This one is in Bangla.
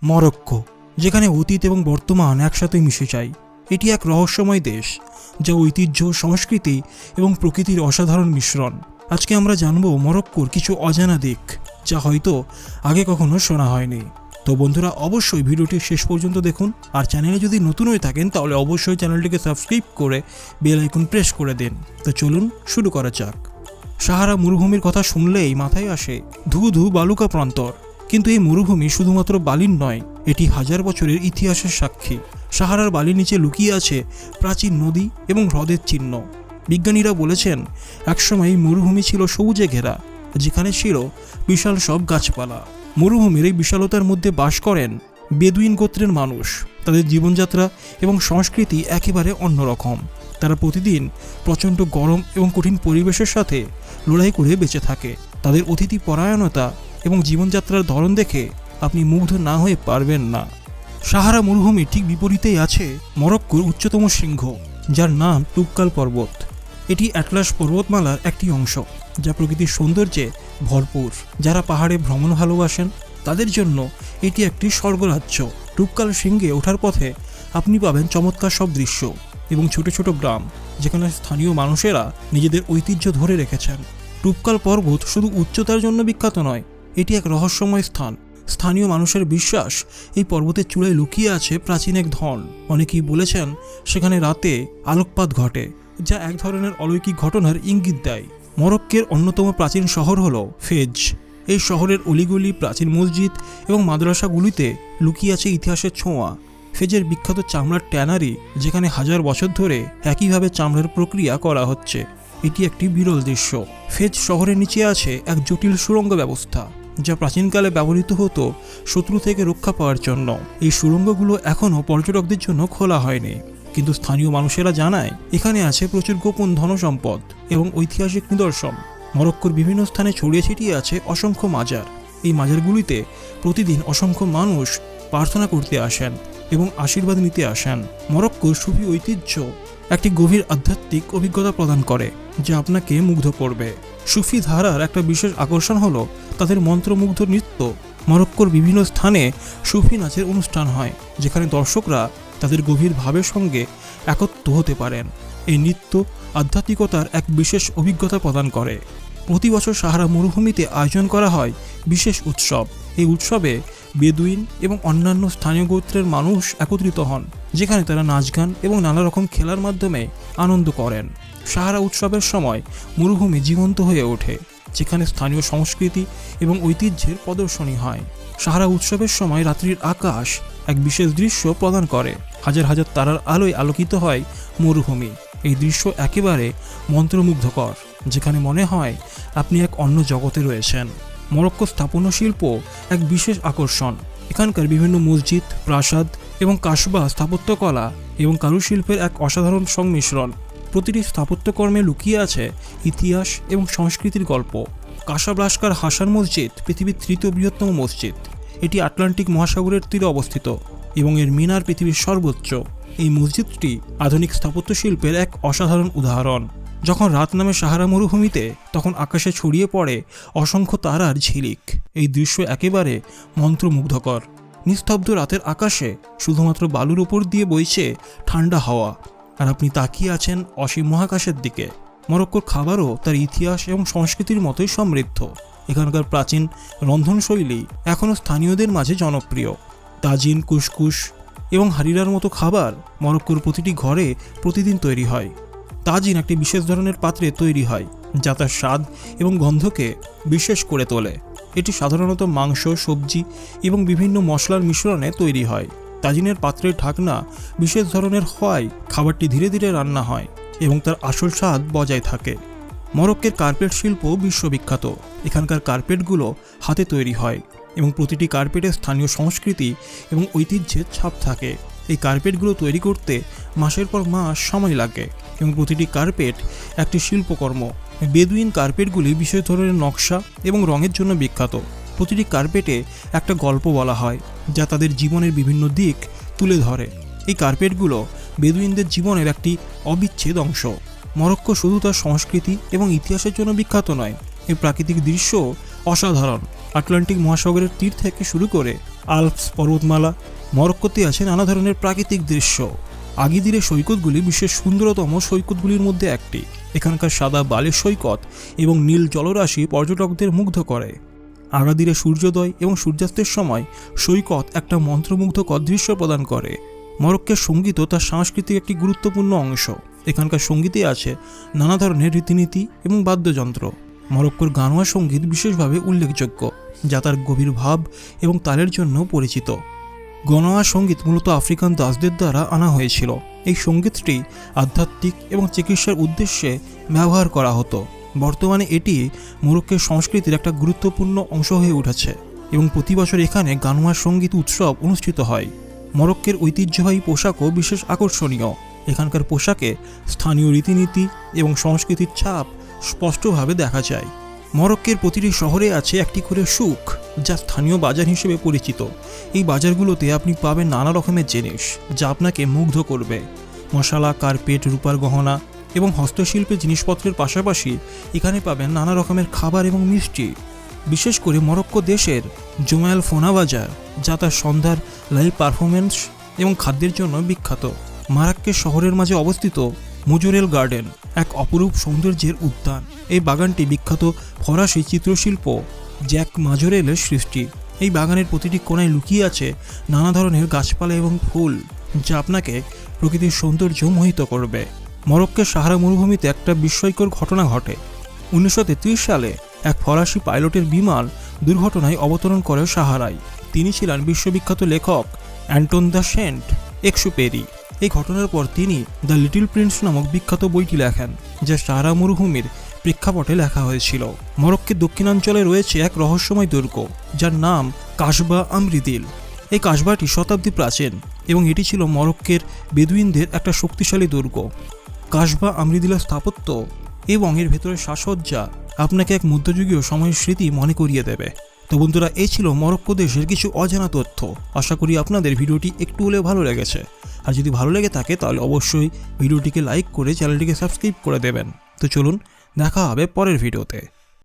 মরক্কো, যেখানে অতীত এবং বর্তমান একসাথে মিশে যায়। এটি এক রহস্যময় দেশ, যা ঐতিহ্য, সংস্কৃতি এবং প্রকৃতির অসাধারণ মিশ্রণ। আজকে আমরা জানব মরক্কোর কিছু অজানা দিক, যা হয়তো আগে কখনো শোনা হয়নি। তো বন্ধুরা, অবশ্যই ভিডিওটি শেষ পর্যন্ত দেখুন। আর চ্যানেলে যদি নতুন হয়ে থাকেন তাহলে অবশ্যই চ্যানেলটিকে সাবস্ক্রাইব করে বেল আইকন প্রেস করে দিন। তো চলুন শুরু করা যাক। সাহারা মরুভূমির কথা শুনলেই মাথায় আসে ধু ধু বালুকা প্রান্তর। কিন্তু এই মরুভূমি শুধুমাত্র বালির নয়, এটি হাজার বছরের ইতিহাসের সাক্ষী। সাহারার বালির নিচে লুকিয়ে আছে প্রাচীন নদী এবং হ্রদের চিহ্ন। বিজ্ঞানীরা বলেছেন একসময় এই মরুভূমি ছিল সবুজে ঘেরা, যেখানে ছিল বিশাল সব গাছপালা। মরুভূমির এই বিশালতার মধ্যে বাস করেন বেদুইন গোত্রের মানুষ। তাদের জীবনযাত্রা এবং সংস্কৃতি একেবারে অন্যরকম। তারা প্রতিদিন প্রচণ্ড গরম এবং কঠিন পরিবেশের সাথে লড়াই করে বেঁচে থাকে। তাদের অতিথি পরায়ণতা এবং জীবনযাত্রার ধরন দেখে আপনি মুগ্ধ না হয়ে পারবেন না। সাহারা মরুভূমির ঠিক বিপরীতেই আছে মরক্কোর উচ্চতম শৃঙ্গ, যার নাম টুবকাল পর্বত। এটি অ্যাটলাস পর্বতমালার একটি অংশ, যা প্রকৃতির সৌন্দর্যে ভরপুর। যারা পাহাড়ে ভ্রমণ ভালোবাসেন তাদের জন্য এটি একটি স্বর্গরাজ্য। টুবকাল শৃঙ্গে ওঠার পথে আপনি পাবেন চমৎকার সব দৃশ্য এবং ছোট ছোট গ্রাম, যেখানে স্থানীয় মানুষেরা নিজেদের ঐতিহ্য ধরে রেখেছেন। টুবকাল পর্বত শুধু উচ্চতার জন্য বিখ্যাত নয়, এটি এক রহস্যময় স্থান। স্থানীয় মানুষের বিশ্বাস এই পর্বতের চূড়ায় লুকিয়ে আছে প্রাচীন এক ধন। অনেকেই বলেছেন সেখানে রাতে আলোকপাত ঘটে, যা এক ধরনের অলৌকিক ঘটনার ইঙ্গিত দেয়। মরক্কোর অন্যতম প্রাচীন শহর হল ফেজ। এই শহরের অলিগলি, প্রাচীন মসজিদ এবং মাদ্রাসাগুলিতে লুকিয়ে আছে ইতিহাসের ছোঁয়া। ফেজের বিখ্যাত চামড়ার ট্যানারি, যেখানে হাজার বছর ধরে একইভাবে চামড়ার প্রক্রিয়া করা হচ্ছে। এটি একটি বিরল দৃশ্য। ফেজ শহরের নিচে আছে এক জটিল সুড়ঙ্গ ব্যবস্থা, যা প্রাচীনকালে ব্যবহৃত হতো শত্রু থেকে রক্ষা পাওয়ার জন্য। এই সুড়ঙ্গগুলো এখনও পর্যটকদের জন্য খোলা হয়নি, কিন্তু স্থানীয় মানুষেরা জানায় এখানে আছে প্রচুর গোপন ধনসম্পদ এবং ঐতিহাসিক নিদর্শন। মরক্কোর বিভিন্ন স্থানে ছড়িয়ে ছিটিয়ে আছে অসংখ্য মাজার। এই মাজারগুলিতে প্রতিদিন অসংখ্য মানুষ প্রার্থনা করতে আসেন এবং আশীর্বাদ নিতে আসেন। মরক্কোর সুফি ঐতিহ্য একটি গভীর আধ্যাত্মিক অভিজ্ঞতা প্রদান করে, যা আপনাকে মুগ্ধ করবে। সুফি ধারার একটা বিশেষ আকর্ষণ হলো তাদের মন্ত্রমুগ্ধ নৃত্য। মরক্কোর বিভিন্ন স্থানে সুফি নাচের অনুষ্ঠান হয়, যেখানে দর্শকরা তাদের গভীর ভাবের সঙ্গে একত্র হতে পারেন। এই নৃত্য আধ্যাত্মিকতার এক বিশেষ অভিজ্ঞতা প্রদান করে। প্রতি বছর সাহারা মরুভূমিতে আয়োজন করা হয় বিশেষ উৎসব। এই উৎসবে বেদুইন এবং অন্যান্য স্থানীয় গোত্রের মানুষ একত্রিত হন, যেখানে তারা নাচ গান এবং নানা রকম খেলার মাধ্যমে আনন্দ করেন। সাহারা উৎসবের সময় মরুভূমি জীবন্ত হয়ে ওঠে, যেখানে স্থানীয় সংস্কৃতি এবং ঐতিহ্যের প্রদর্শনী হয়। সাহারা উৎসবের সময় রাত্রির আকাশ এক বিশেষ দৃশ্য প্রদান করে। হাজার হাজার তারার আলোয় আলোকিত হয় মরুভূমি। এই দৃশ্য একেবারে মন্ত্রমুগ্ধকর, যেখানে মনে হয় আপনি এক অন্য জগতে রয়েছেন। মরক্কো স্থাপত্য শিল্প এক বিশেষ আকর্ষণ। এখানকার বিভিন্ন মসজিদ, প্রাসাদ এবং কাসবা স্থাপত্যকলা এবং কারুশিল্পের এক অসাধারণ সংমিশ্রণ। প্রতিটি স্থাপত্যকর্মে লুকিয়ে আছে ইতিহাস এবং সংস্কৃতির গল্প। কাসাব্লাস্কার হাসান মসজিদ পৃথিবীর তৃতীয় বৃহত্তম মসজিদ। এটি আটলান্টিক মহাসাগরের তীরে অবস্থিত এবং এর মিনার পৃথিবীর সর্বোচ্চ। এই মসজিদটি আধুনিক স্থাপত্য শিল্পের এক অসাধারণ উদাহরণ। যখন রাত নামে সাহারা মরুভূমিতে, তখন আকাশে ছড়িয়ে পড়ে অসংখ্য তারার ঝিলিক। এই দৃশ্য একেবারে মন্ত্রমুগ্ধকর। নিস্তব্ধ রাতের আকাশে শুধুমাত্র বালুর উপর দিয়ে বইছে ঠান্ডা হাওয়া, আর আপনি তাকিয়ে আছেন অসীম মহাকাশের দিকে। মরক্কোর খাবারও তার ইতিহাস এবং সংস্কৃতির মতোই সমৃদ্ধ। এখানকার প্রাচীন রন্ধনশৈলী এখনও স্থানীয়দের মাঝে জনপ্রিয়। তাজিন, কুসকুস এবং হারিরার মতো খাবার মরক্কোর প্রতিটি ঘরে প্রতিদিন তৈরি হয়। তাজিন একটি বিশেষ ধরনের পাত্রে তৈরি হয়, যা তার স্বাদ এবং গন্ধকে বিশেষ করে তোলে। এটি সাধারণত মাংস, সবজি এবং বিভিন্ন মশলার মিশ্রণে তৈরি হয়। তাজিনের পাত্রের ঢাকনা বিশেষ ধরনের হওয়ায় খাবারটি ধীরে ধীরে রান্না হয় এবং তার আসল স্বাদ বজায় থাকে। মরক্কোর কার্পেট শিল্প বিশ্ববিখ্যাত। এখানকার কার্পেটগুলো হাতে তৈরি হয় এবং প্রতিটি কার্পেটে স্থানীয় সংস্কৃতি এবং ঐতিহ্যের ছাপ থাকে। এই কার্পেটগুলো তৈরি করতে মাসের পর মাস সময় লাগে এবং প্রতিটি কার্পেট একটি শিল্পকর্ম। বেদুইন কার্পেটগুলি বিশেষ ধরনের নকশা এবং রঙের জন্য বিখ্যাত। প্রতিটি কার্পেটে একটা গল্প বলা হয়, যা তাদের জীবনের বিভিন্ন দিক তুলে ধরে। এই কার্পেটগুলো বেদুইনদের জীবনের একটি অবিচ্ছেদ অংশ। মরক্কো শুধু তার সংস্কৃতি এবং ইতিহাসের জন্য বিখ্যাত নয়, এই প্রাকৃতিক দৃশ্য অসাধারণ। আটলান্টিক মহাসাগরের তীর থেকে শুরু করে আল্পস পর্বতমালা, মরক্কোতে আছে নানা ধরনের প্রাকৃতিক দৃশ্য। আগাদিরের সৈকতগুলি বিশ্বের সুন্দরতম সৈকতগুলির মধ্যে একটি। এখানকার সাদা বালির সৈকত এবং নীল জলরাশি পর্যটকদের মুগ্ধ করে। আগাদিরে সূর্যোদয় এবং সূর্যাস্তের সময় সৈকত একটা মন্ত্রমুগ্ধকর দৃশ্য প্রদান করে। মরক্কোর সঙ্গীতও তার সাংস্কৃতিক একটি গুরুত্বপূর্ণ অংশ। এখানকার সঙ্গীতে আছে নানা ধরনের রীতিনীতি এবং বাদ্যযন্ত্র। মরক্কোর গানোয়া সঙ্গীত বিশেষভাবে উল্লেখযোগ্য, যা তার গভীর ভাব এবং তালের জন্য পরিচিত। গনোয়া সঙ্গীত মূলত আফ্রিকান দাসদের দ্বারা আনা হয়েছিল। এই সঙ্গীতটি আধ্যাত্মিক এবং চিকিৎসার উদ্দেশ্যে ব্যবহার করা হতো। বর্তমানে এটি মরক্কোর সংস্কৃতির একটা গুরুত্বপূর্ণ অংশ হয়ে উঠেছে এবং প্রতি বছর এখানে গানোয়া সঙ্গীত উৎসব অনুষ্ঠিত হয়। মরক্কোর ঐতিহ্যবাহী পোশাকও বিশেষ আকর্ষণীয়। এখানকার পোশাকে স্থানীয় রীতিনীতি এবং সংস্কৃতির ছাপ স্পষ্টভাবে দেখা যায়। মরক্কোর প্রতিটি শহরে আছে একটি করে সুক, যা স্থানীয় বাজার হিসেবে পরিচিত। এই বাজারগুলোতে আপনি পাবেন নানা রকমের জিনিস যা আপনাকে মুগ্ধ করবে। মশালা, কার্পেট, রূপার গহনা এবং হস্তশিল্পের জিনিসপত্রের পাশাপাশি এখানে পাবেন নানা রকমের খাবার এবং মিষ্টি। বিশেষ করে মরক্কো দেশের জুমাইল ফোনা বাজার, যা তার সন্ধ্যার লাইভ পারফরমেন্স এবং খাদ্যের জন্য বিখ্যাত। মারাক্কেশ শহরের মাঝে অবস্থিত মুজোরেল গার্ডেন এক অপরূপ সৌন্দর্যের উদ্যান। এই বাগানটি বিখ্যাত ফরাসি চিত্রশিল্প জ্যাক মাজোরেলের সৃষ্টি। এই বাগানের প্রতিটি কোণায় লুকিয়ে আছে নানা ধরনের গাছপালা এবং ফুল, যা আপনাকে প্রকৃতির সৌন্দর্য মোহিত করবে। মরক্কোর সাহারা মরুভূমিতে একটা বিস্ময়কর ঘটনা ঘটে। 1933 সালে এক ফরাসি পাইলটের বিমান দুর্ঘটনায় অবতরণ করে সাহারায়। তিনি ছিলেন বিশ্ববিখ্যাত লেখক অ্যান্টন দ্য সেন্ট এক্সুপেরি। এই ঘটনার পর তিনি দ্য লিটল প্রিন্স নামক বিখ্যাত বইটি লেখেন, যা সাহারা মরুভূমির প্রেক্ষাপটে লেখা হয়েছিল। মরক্কোর দক্ষিণাঞ্চলে রয়েছে এক রহস্যময় দুর্গ, যার নাম কাসবা আমরিদিল। এই কাসবাটি শতাব্দী প্রাচীন এবং এটি ছিল মরক্কোর বেদুইনদের একটা শক্তিশালী দুর্গ। কাসবা আমরিদিলের স্থাপত্য এবং এর ভেতরের সাজসজ্জা আপনাকে এক মধ্যযুগীয় সময়ের স্মৃতি মনে করিয়ে দেবে। তো বন্ধুরা, এই ছিল মরক্কো দেশের কিছু অজানা তথ্য। আশা করি আপনাদের ভিডিওটি একটু হলেও ভালো লেগেছে। আর যদি ভালো লেগে থাকে তাহলে অবশ্যই ভিডিওটিকে লাইক করে চ্যানেলটিকে সাবস্ক্রাইব করে দেবেন। তো চলুন, দেখা হবে পরের ভিডিওতে।